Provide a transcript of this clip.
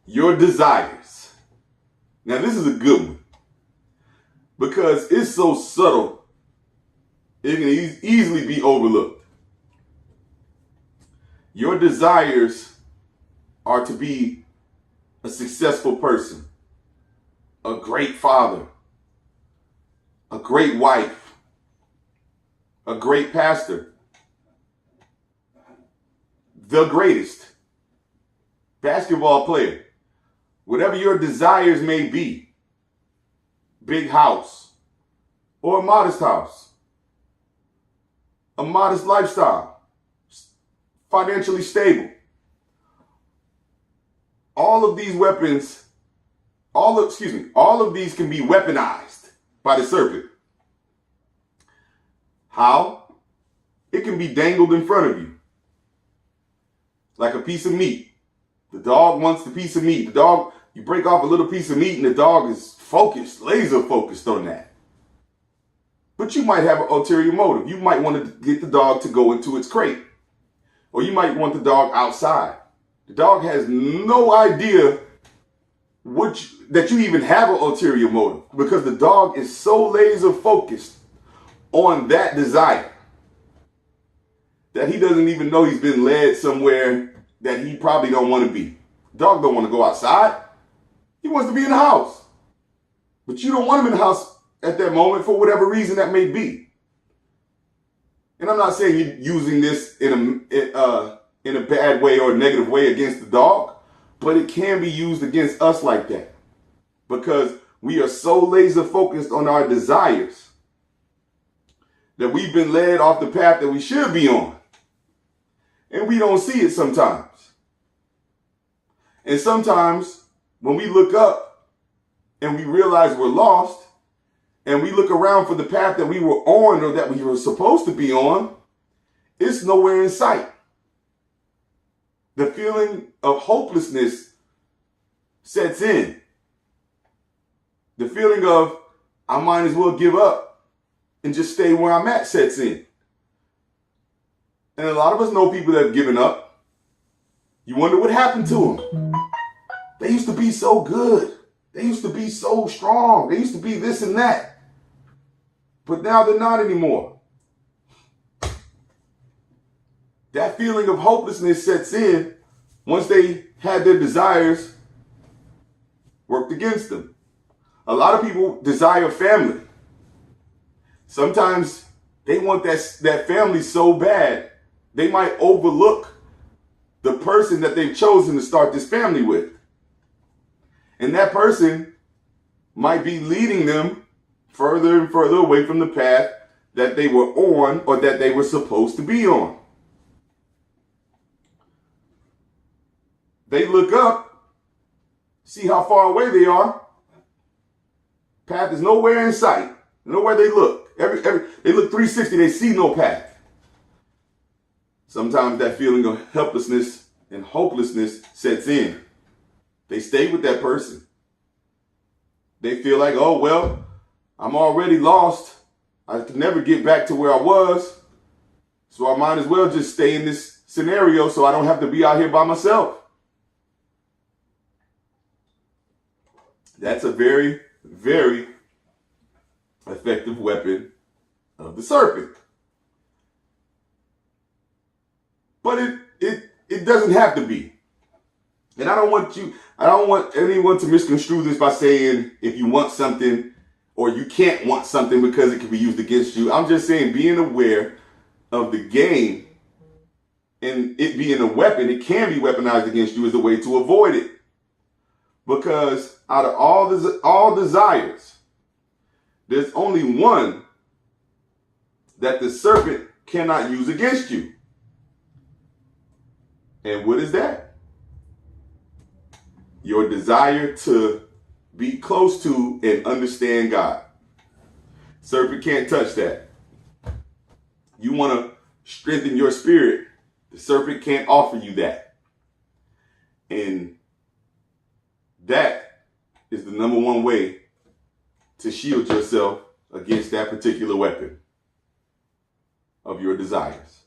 Your desires. Now, this is a good one because it's so subtle, it can easily be overlooked. Your desires are to be a successful person, a great father, a great wife, a great pastor, the greatest basketball player, whatever your desires may be, big house or a modest house, a modest lifestyle, financially stable. All of these weapons, all of these can be weaponized by the serpent. How? It can be dangled in front of you like a piece of meat. The dog wants the piece of meat. The dog, you break off a little piece of meat and the dog is focused, laser focused on that. But you might have an ulterior motive. You might want to get the dog to go into its crate. Or you might want the dog outside. The dog has no idea that you even have an ulterior motive because the dog is so laser focused on that desire that he doesn't even know he's been led somewhere that he probably don't want to be. Dog don't want to go outside. He wants to be in the house. But you don't want him in the house at that moment for whatever reason that may be. And I'm not saying you're using this in a bad way or a negative way against the dog, but it can be used against us like that because we are so laser focused on our desires that we've been led off the path that we should be on. And we don't see it sometimes. And sometimes when we look up and we realize we're lost and we look around for the path that we were on or that we were supposed to be on, it's nowhere in sight. The feeling of hopelessness sets in. The feeling of I might as well give up and just stay where I'm at sets in. And a lot of us know people that have given up. You wonder what happened to them. They used to be so good. They used to be so strong. They used to be this and that. But now they're not anymore. That feeling of hopelessness sets in once they had their desires worked against them. A lot of people desire family. Sometimes they want that family so bad, they might overlook the person that they've chosen to start this family with. And that person might be leading them further and further away from the path that they were on or that they were supposed to be on. They look up, see how far away they are. Path is nowhere in sight. Nowhere they look. They look 360, they see no path. Sometimes that feeling of helplessness and hopelessness sets in. They stay with that person. They feel like, oh, well, I'm already lost. I can never get back to where I was. So I might as well just stay in this scenario so I don't have to be out here by myself. That's a very, very effective weapon of the serpent. But it doesn't have to be. And I don't want anyone to misconstrue this by saying if you want something or you can't want something because it can be used against you. I'm just saying being aware of the game and it being a weapon, it can be weaponized against you is the way to avoid it. Because out of all desires, there's only one that the serpent cannot use against you. And what is that? Your desire to be close to and understand God. Serpent can't touch that. You want to strengthen your spirit. The serpent can't offer you that. And that is the number one way to shield yourself against that particular weapon of your desires.